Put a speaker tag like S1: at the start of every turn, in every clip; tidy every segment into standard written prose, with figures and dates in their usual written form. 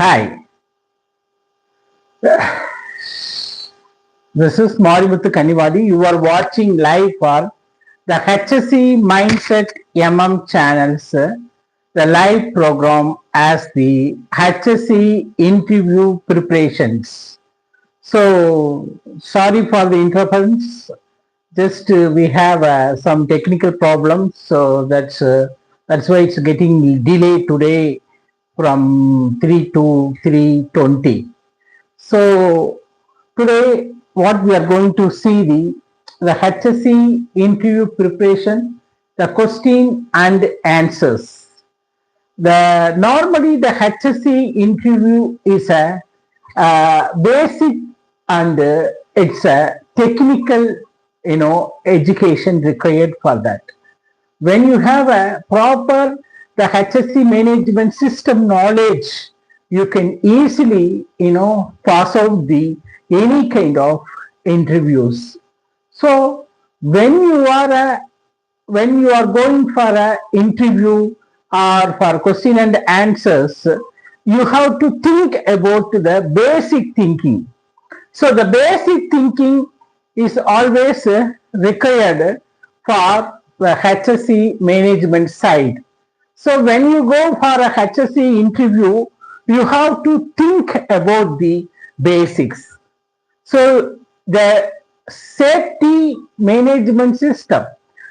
S1: Hi, this is Marimuthu Kanivadi. You are watching live for the HSE Mindset MM channels, the live program as the HSE interview preparations. So, sorry for the interruptions. Just we have some technical problems, so that's why it's getting delayed today from 3 to 3:20. So today what we are going to see the HSE interview preparation, the question and answers. Normally the HSE interview is a basic and it's a technical education required for that. When you have a proper the HSE management system knowledge, you can easily pass out the any kind of interviews. So when you are going for a interview or for question and answers, you have to think about the basic thinking. So the basic thinking is always required for the HSE management side. So when you go for a HSE interview, you have to think about the basics. So the safety management system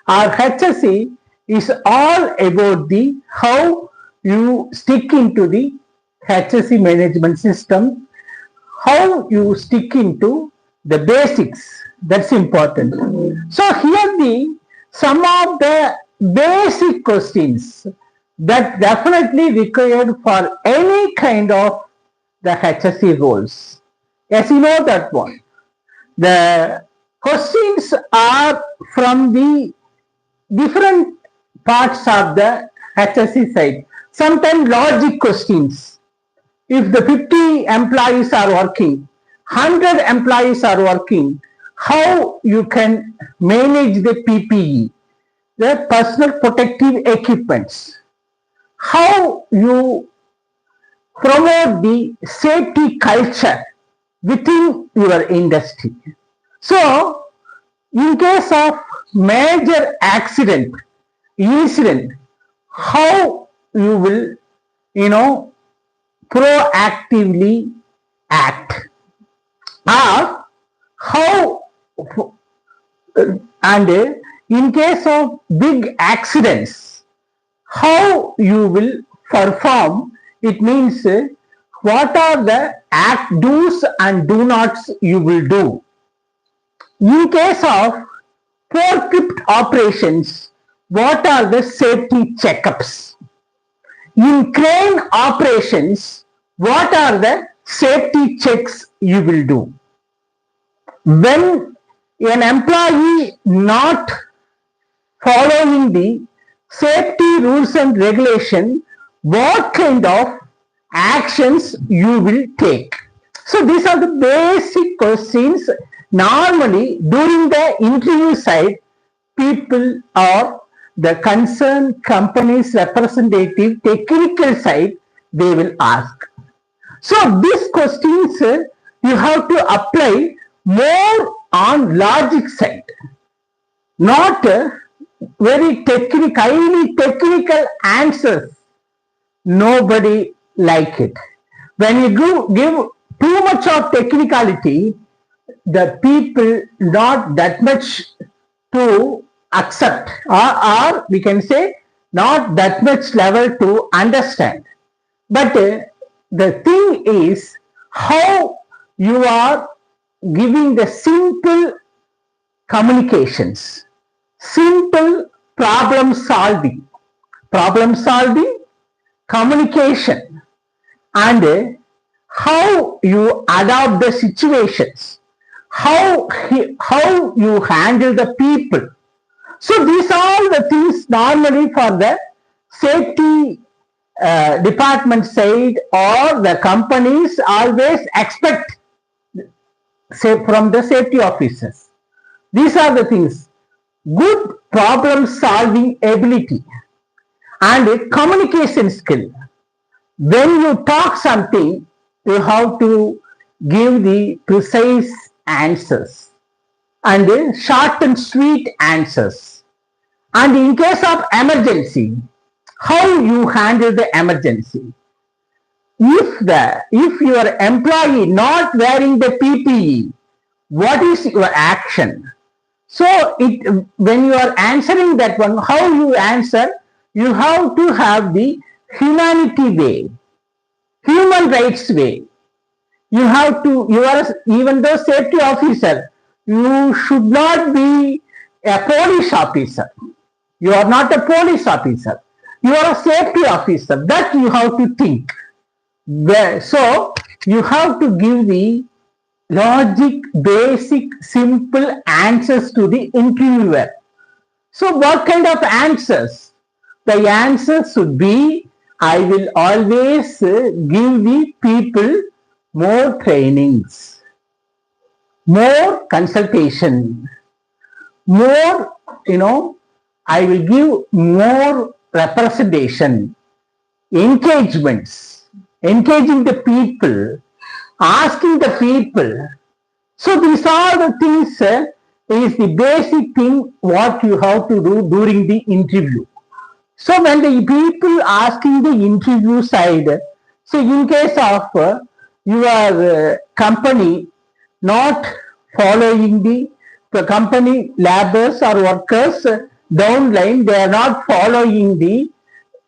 S1: or HSE is all about the how you stick into the HSE management system, how you stick into the basics. That's important. So here some of the basic questions that definitely required for any kind of the HSE roles. As you know that one, the questions are from the different parts of the HSE side. Sometimes logic questions. If the 50 employees are working, 100 employees are working, how you can manage the PPE, the personal protective equipments, how you promote the safety culture within your industry. So, in case of major incident, how you will, proactively act, or how, and in case of big accidents, how you will perform. It means what are the do's and do nots you will do. In case of forklift operations, what are the safety checkups? In crane operations, what are the safety checks you will do? When an employee not following the safety rules and regulation, what kind of actions you will take? So these are the basic questions. Normally during the interview side, people or the concerned company's representative technical side, they will ask. So these questions you have to apply more on logic side, not very technical, highly technical answers. Nobody like it. When you give too much of technicality, the people not that much to accept, or we can say not that much level to understand. But the thing is how you are giving the simple communications, simple problem solving, communication, and how you adapt the situations, how you handle the people. So these are the things normally for the safety department side or the companies always expect from the safety officers. These are the things. Good problem solving ability and communication skill. when you talk something, you have to give the precise answers and short and sweet answers. And in case of emergency, how you handle the emergency. If your employee not wearing the PPE, what is your action? So when you are answering that one, how you answer, you have to have the humanity way, human rights way. You have to, you are, even though safety officer, you should not be a police officer. You are not a police officer. You are a safety officer. That you have to think. So you have to give the logic, basic, simple answers to the interviewer. So what kind of answers? The answer should be, I will always give the people more trainings, more consultation, more, I will give more representation, engagements, engaging the people, asking the people. So these are the things is the basic thing what you have to do during the interview. So when the people asking the interview side, so in case of your company not following the company laborers or workers downline, they are not following the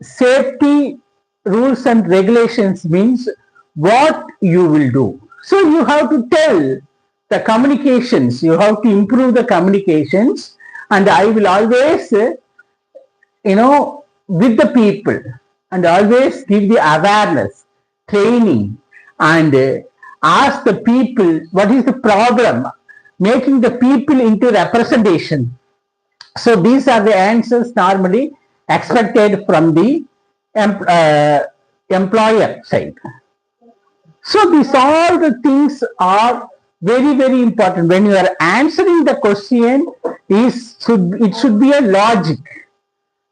S1: safety rules and regulations, means what you will do. So you have to tell the communications, you have to improve the communications, and I will always, with the people, and always give the awareness, training, and ask the people what is the problem, making the people into representation. So these are the answers normally expected from the employer side. So these all the things are very, very important. When you are answering the question, it should be a logic.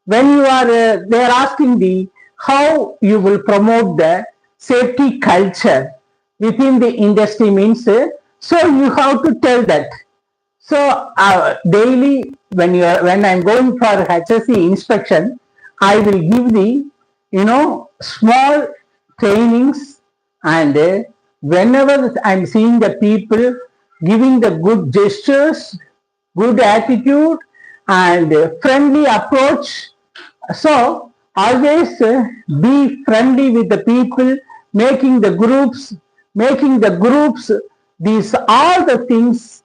S1: When you are, they are asking the how you will promote the safety culture within the industry, means so you have to tell that. So daily when I'm going for HSE inspection, I will give the small trainings, and whenever I'm seeing the people giving the good gestures, good attitude, and friendly approach, so always be friendly with the people, making the groups, these all the things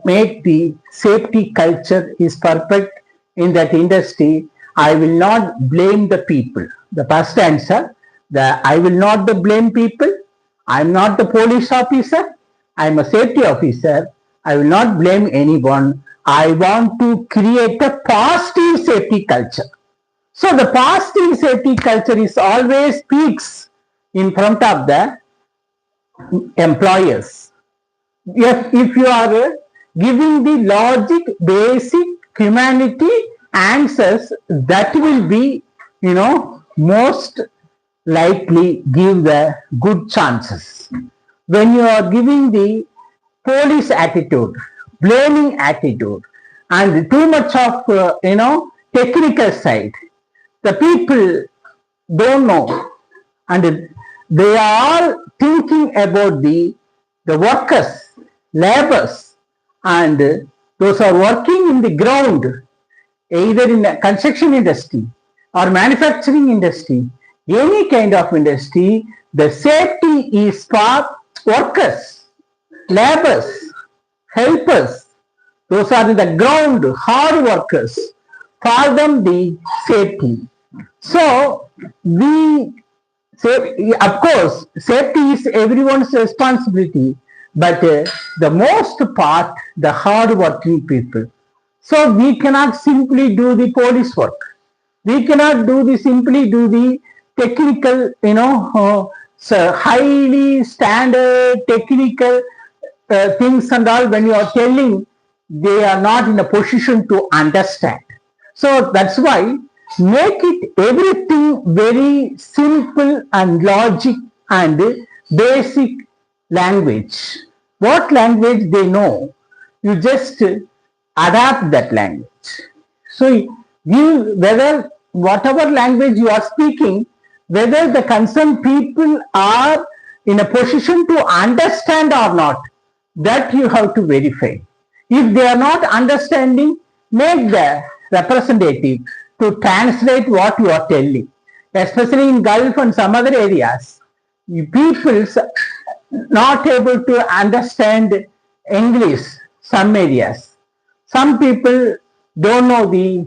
S1: make the safety culture is perfect in that industry. I will not blame the people. The first answer, I will not blame people. I'm not the police officer. I'm a safety officer. I will not blame anyone. I want to create a positive safety culture. So the positive safety culture is always speaks in front of the employers. If you are giving the logic, basic humanity answers, that will be, most likely give the good chances. When you are giving the police attitude, blaming attitude, and too much of, technical side, the people don't know, and they are thinking about the workers, laborers, and those are working in the ground, either in the construction industry or manufacturing industry, any kind of industry. The safety is for workers, laborers, helpers. Those are in the ground, hard workers. For them, the safety. So of course, safety is everyone's responsibility, but the most part, the hard-working people. So we cannot simply do the police work. We cannot simply do the technical, so highly standard technical things and all. When you are telling, they are not in a position to understand. So that's why make it everything very simple and logic and basic language. What language they know, you just adapt that language. So you, whether whatever language you are speaking, whether the concerned people are in a position to understand or not, that you have to verify. If they are not understanding, make the representative to translate what you are telling. Especially in Gulf and some other areas, people not able to understand English. Some areas, some people don't know the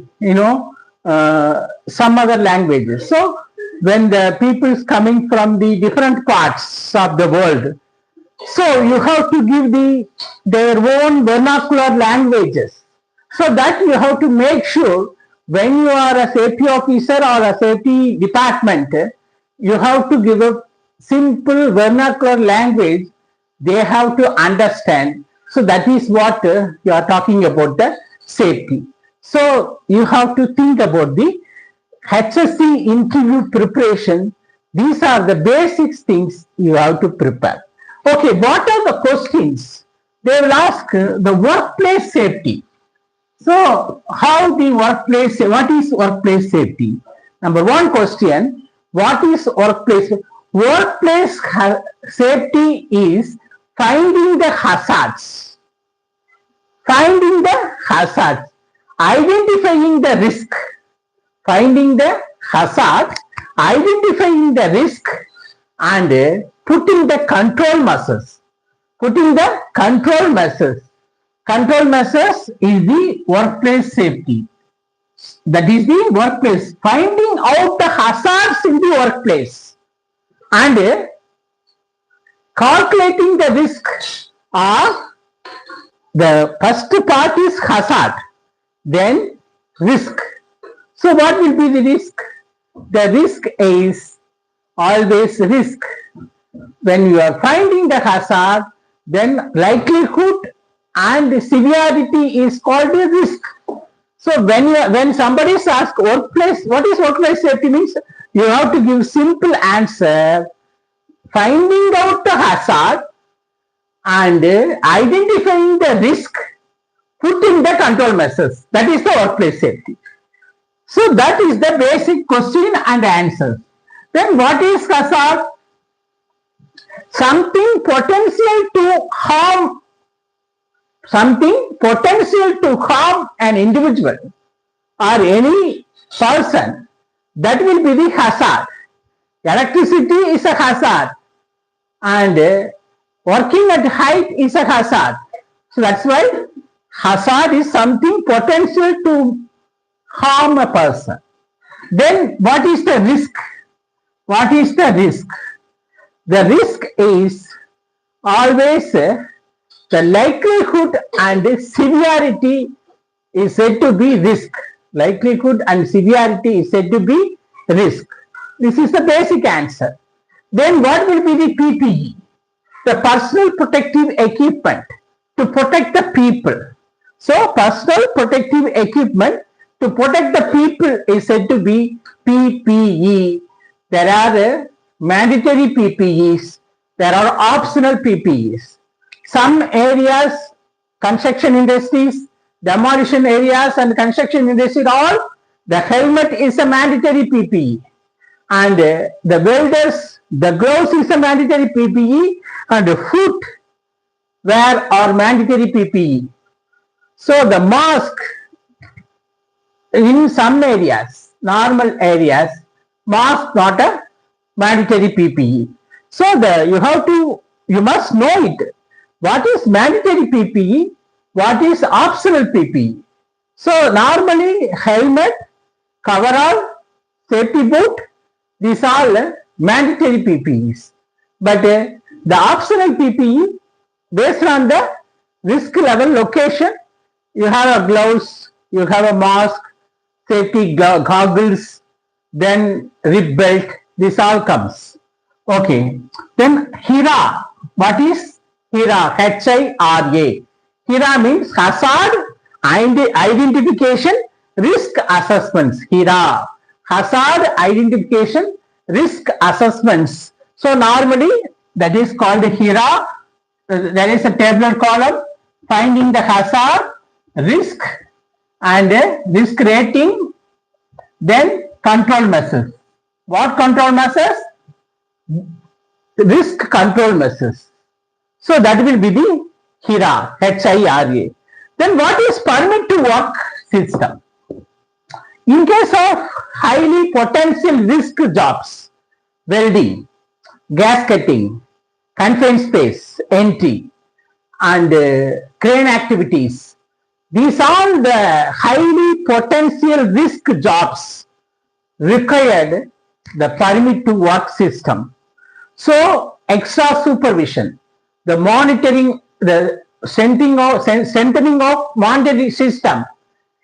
S1: some other languages. So when the people is coming from the different parts of the world, so you have to give their own vernacular languages. So that you have to make sure when you are a safety officer or a safety department, you have to give a simple vernacular language they have to understand. So that is what you are talking about, the safety. So you have to think about the HSE interview preparation. These are the basic things you have to prepare. Okay, what are the questions? They will ask the workplace safety. So how the workplace, what is workplace safety? Number one question, what is workplace? Workplace safety is finding the hazards. Finding the hazards, identifying the risk, finding the hazard, identifying the risk, and putting the control measures. Putting the control measures. Control measures is the workplace safety. That is the workplace. Finding out the hazards in the workplace and calculating the risk. The first part is hazard, then risk. So what will be the risk? The risk is always risk. When you are finding the hazard, then likelihood and severity is called a risk. So when somebody is asked workplace, what is workplace safety means, you have to give simple answer, finding out the hazard and identifying the risk, putting the control measures. That is the workplace safety. So that is the basic question and answer. Then what is hazard? Something potential to harm an individual or any person, that will be the hazard. Electricity is a hazard and working at height is a hazard. So that's why hazard is something potential to harm a person. Then what is the risk? What is the risk? The risk is always the likelihood and severity is said to be risk. Likelihood and severity is said to be risk. This is the basic answer. Then what will be the PPE? The personal protective equipment to protect the people. So personal protective equipment to protect the people is said to be PPE. There are mandatory PPEs. There are optional PPEs. Some areas, construction industries, demolition areas and construction industry, all the helmet is a mandatory PPE. And the welders, the gloves is a mandatory PPE, and the footwear are mandatory PPE. So the mask in some areas, normal areas, mask not a mandatory PPE. So you must know it. What is mandatory PPE? What is optional PPE? So normally helmet, coverall, safety boot, these are mandatory PPEs. But the optional PPE, based on the risk level location, you have a gloves, you have a mask, safety goggles, then rib belt, this all comes. Okay. Then HIRA. What is HIRA? HIRA. HIRA means hazard identification risk assessments. HIRA. hazard identification, risk assessments. So normally that is called HERA. There is a tabular column finding the hazard, risk and risk rating, then control measures. What control measures? Risk control measures. So that will be the HERA, HIRA. Then what is permit to work system? In case of highly potential risk jobs, welding, gasketing, confined space, entry, and crane activities, these are the highly potential risk jobs required the permit to work system. So extra supervision, the monitoring, the strengthening of monitoring system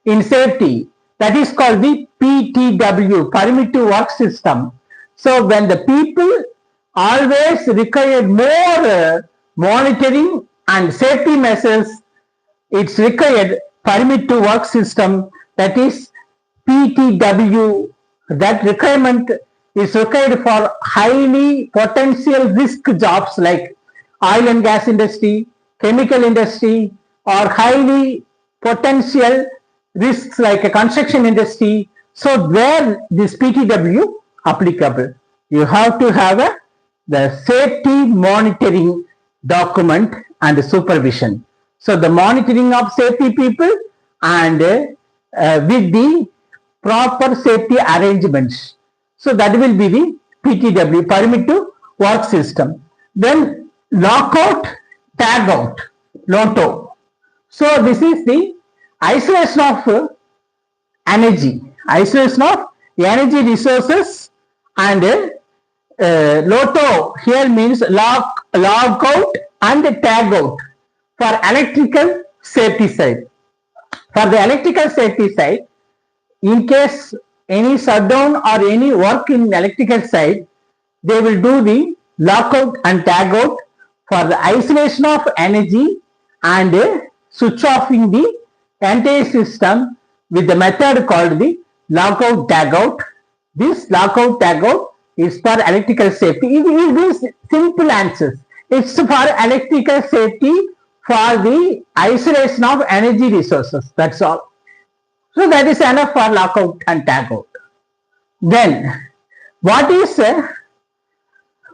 S1: in safety, that is called the PTW, permit to work system. So when the people always required more monitoring and safety measures, it's required permit to work system, that is PTW. That requirement is required for highly potential risk jobs like oil and gas industry, chemical industry, or highly potential risks like a construction industry. So where this PTW applicable, you have to have the safety monitoring document and supervision. So the monitoring of safety people and with the proper safety arrangements. So that will be the PTW, permit to work system. Then lockout, tag out, LOTO. So this is the isolation of energy, isolation of energy resources, and LOTO here means lockout and tag out for electrical safety side. For the electrical safety side, in case any shutdown or any work in electrical side, they will do the lockout and tag out for the isolation of energy and switch offing the entire system with the method called the lockout tag out. This lockout tag out is for electrical safety. It is simple answers. It's for electrical safety for the isolation of energy resources. That's all. So that is enough for lockout and tag out. Then what to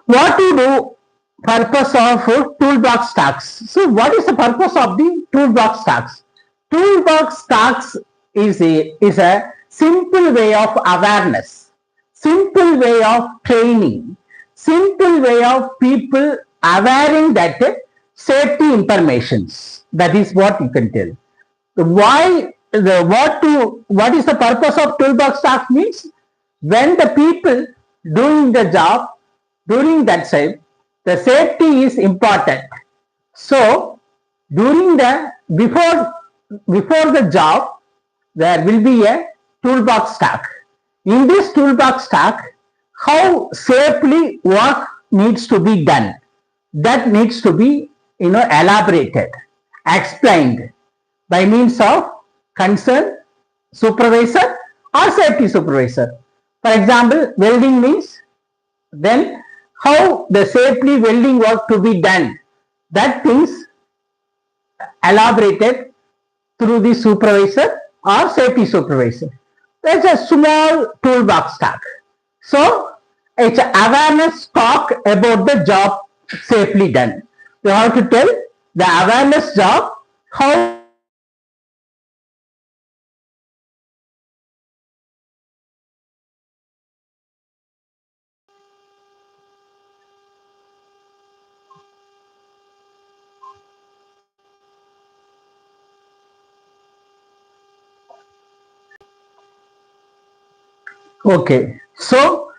S1: do purpose of toolbox tasks? So what is the purpose of the toolbox tasks? Toolbox tasks is a simple way of awareness, simple way of training, simple way of people awareing that safety informations. That is what you can tell. What is the purpose of toolbox task means? When the people doing the job during that time, the safety is important. So during the before the job, there will be a toolbox task. In this toolbox task, how safely work needs to be done, that needs to be elaborated, explained by means of concerned supervisor or safety supervisor. For example, welding means, then how the safely welding work to be done, that things elaborated through the supervisor or safety supervisor. That's a small toolbox task. So it's an awareness talk about the job safely done. You have to tell the awareness job how okay. So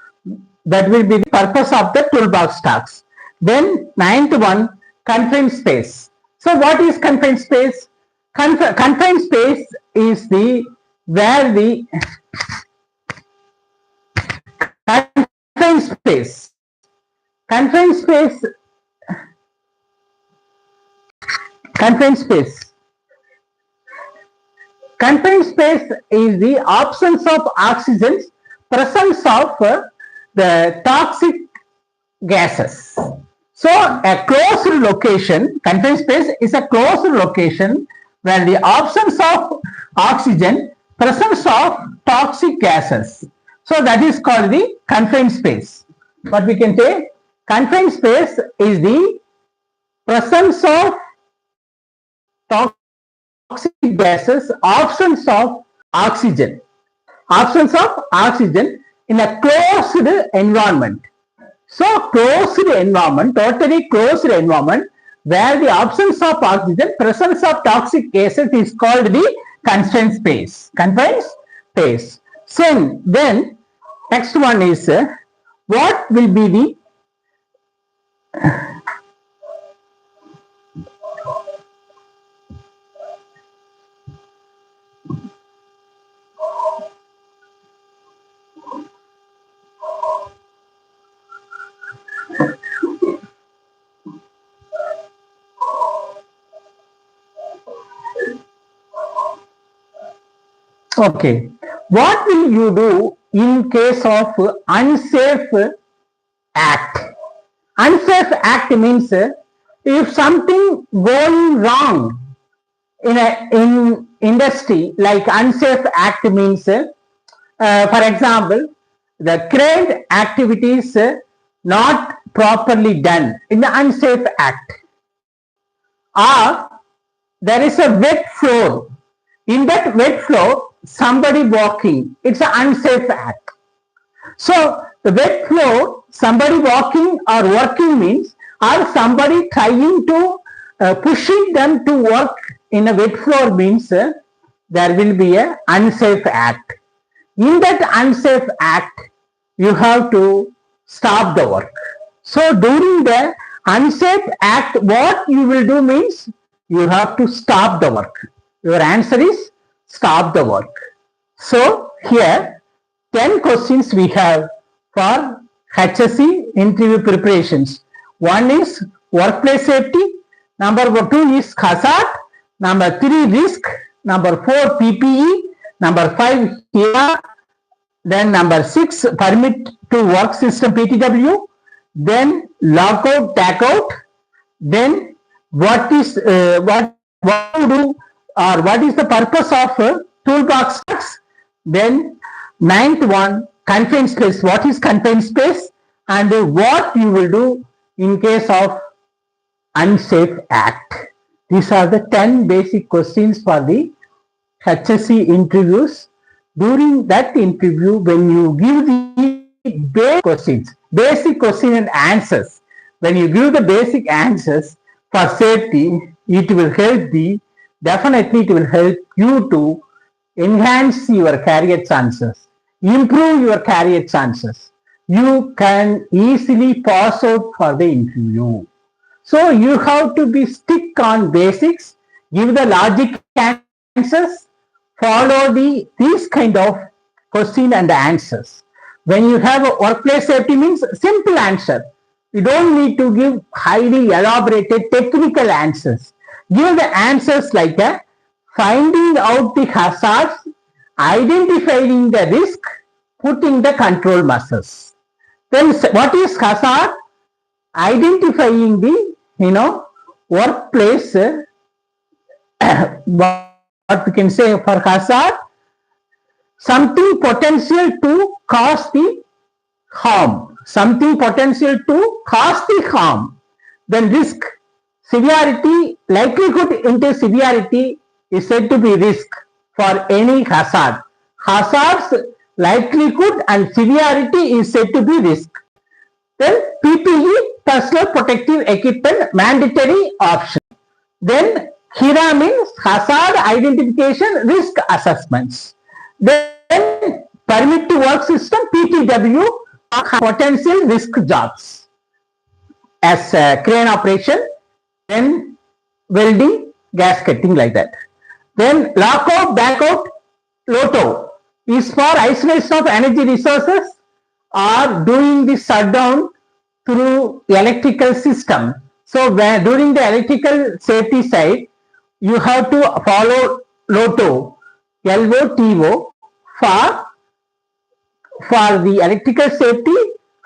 S1: that will be the purpose of the toolbox tasks. Then ninth one, confined space. So what is confined space? Confined space is the where the confined space confined space confined space confined space is the absence of oxygen presence of the toxic gases. So a closed location, confined space is a closed location where the absence of oxygen, presence of toxic gases. So that is called the confined space. What we can say, confined space is the presence of toxic gases, absence of oxygen, in a closed environment. So closed environment, totally closed environment, where the absence of oxygen, presence of toxic gases is called the confined space. So then next one is what will be the okay. What will you do in case of unsafe act? Unsafe act means if something going wrong in industry, like unsafe act means, for example, the crane activities not properly done in the unsafe act, or there is a wet floor. In that wet floor, somebody walking, it's an unsafe act. So the wet floor, somebody walking or working means, or somebody trying to pushing them to work in a wet floor means there will be a unsafe act. In that unsafe act, you have to stop the work. So during the unsafe act, what you will do means you have to stop the work. Your answer is stop the work. So here 10 questions we have for HSE interview preparations. One is workplace safety, number 2 is hazard, number 3 risk, number 4 PPE, number 5 HERA, then number 6 permit to work system PTW, then lockout, tagout, then what is what to do, or what is the purpose of toolbox tax, then 9th one, confined space, what is confined space, and what you will do in case of unsafe act. These are the 10 basic questions for the HSE interviews. During that interview, when you give the basic question and answers, when you give the basic answers for safety, it will help definitely it will help you to enhance your career chances, improve your career chances. You can easily pass out for the interview. So you have to be stick on basics, give the logic answers, follow these kind of question and answers. When you have a workplace safety means simple answer. You don't need to give highly elaborated technical answers. Give the answers like finding out the hazards, identifying the risk, putting the control measures. Then what is hazard? Identifying the workplace, what we can say for hazard, something potential to cause the harm, then risk, severity, likelihood into severity is said to be risk for any hazard. Hazards, likelihood and severity is said to be risk. Then PPE, personal protective equipment, mandatory option. Then HERA means hazard identification, risk assessments. Then permit to work system, PTW, potential risk jobs as crane operation, then welding, gasketing, like that. Then lockout, blackout, LOTO is for isolation of energy resources or doing the shutdown through electrical system. So during the electrical safety side, you have to follow LOTO, LOTO for the electrical safety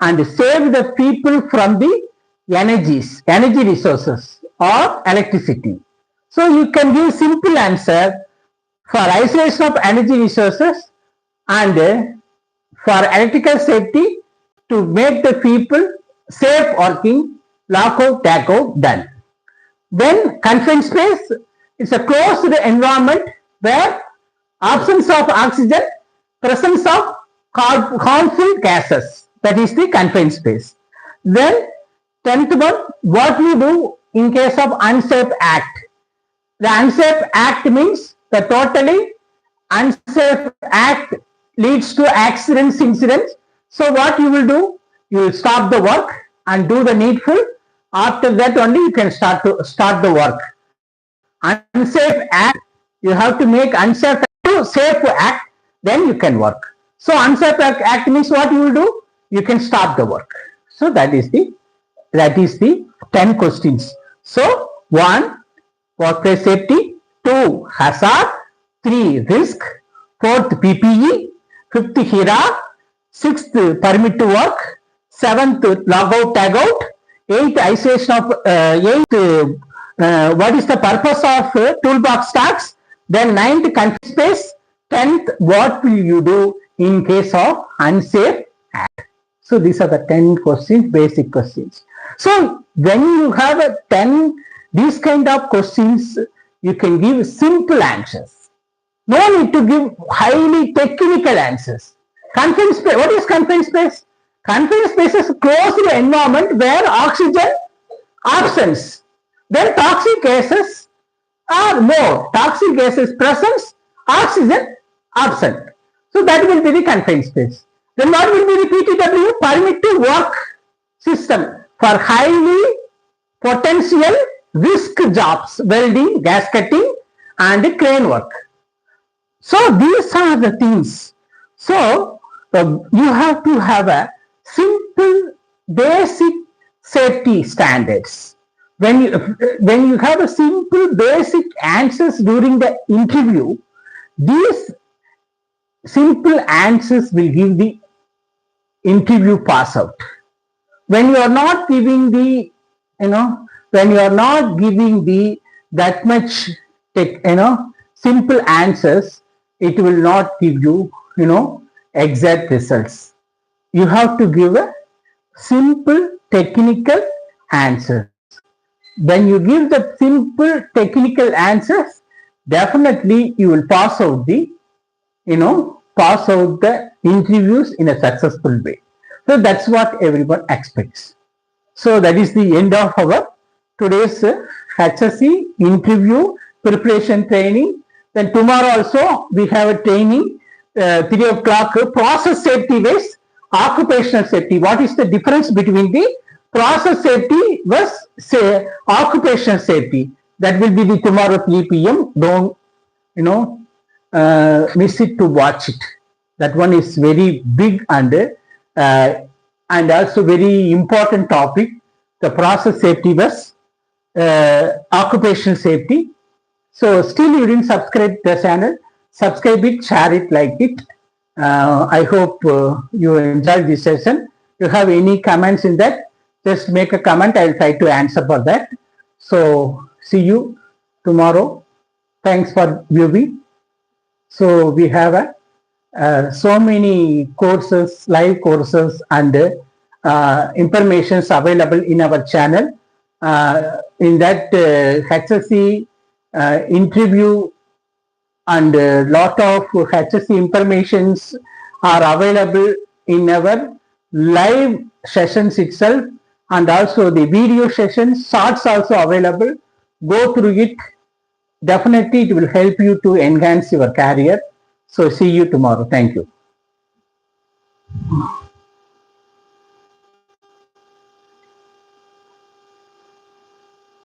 S1: and save the people from the energy resources or electricity. So you can give simple answer for isolation of energy resources and for electrical safety to make the people safe working, lockout, tagout done. Then confined space is a closed environment where absence of oxygen, presence of harmful gases. That is the confined space. Then 10th one, what you do in case of unsafe act. The unsafe act means the totally unsafe act leads to accidents, incidents. So what you will do? You will stop the work and do the needful. After that only you can start the work. Unsafe act, you have to make unsafe to safe act, then you can work. So unsafe act means what you will do? You can stop the work. So that is the 10 questions. So 1, workplace safety, 2, hazard, 3, risk, 4th, PPE, 5th, HERA, 6th, permit to work, 7th, logout, tagout, 8th, isolation of 8th, what is the purpose of toolbox tasks, then 9th, confined space, 10th, what will you do in case of unsafe act. So these are the 10 questions, basic questions. So when you have a 10 these kind of questions, you can give simple answers. No need to give highly technical answers. Confined space, what is confined space? Confined space is a closed environment where oxygen absence. Then toxic gases are more. Toxic gases presence, oxygen absent. So that will be the confined space. Then what will be the PTW? Permit to work system for highly potential risk jobs, welding, gas cutting and crane work. So these are the things. So you have to have a simple basic safety standards. When you have a simple basic answers during the interview, these simple answers will give the interview pass out. When you are not giving the, when you are not giving the that much, simple answers, it will not give you, exact results. You have to give a simple technical answers. When you give the simple technical answers, definitely you will pass out the, interviews in a successful way. So that's what everyone expects. So that is the end of our today's HSE interview preparation training. Then tomorrow also we have a training 3 o'clock process safety based occupational safety. What is the difference between the process safety versus say occupational safety? That will be the tomorrow 3 p.m. Don't miss it to watch it. That one is very big and also very important topic. The process safety versus occupational safety. So still you didn't subscribe the channel, subscribe it, share it, like it. I hope you enjoyed this session. If you have any comments in that, just make a comment. I will try to answer for that. So see you tomorrow. Thanks for viewing. So we have so many courses, live courses and informations available in our channel. In that HSE interview and lot of HSE informations are available in our live sessions itself, and also the video sessions, shorts also available. Go through it. Definitely it will help you to enhance your career. So see you tomorrow. Thank you.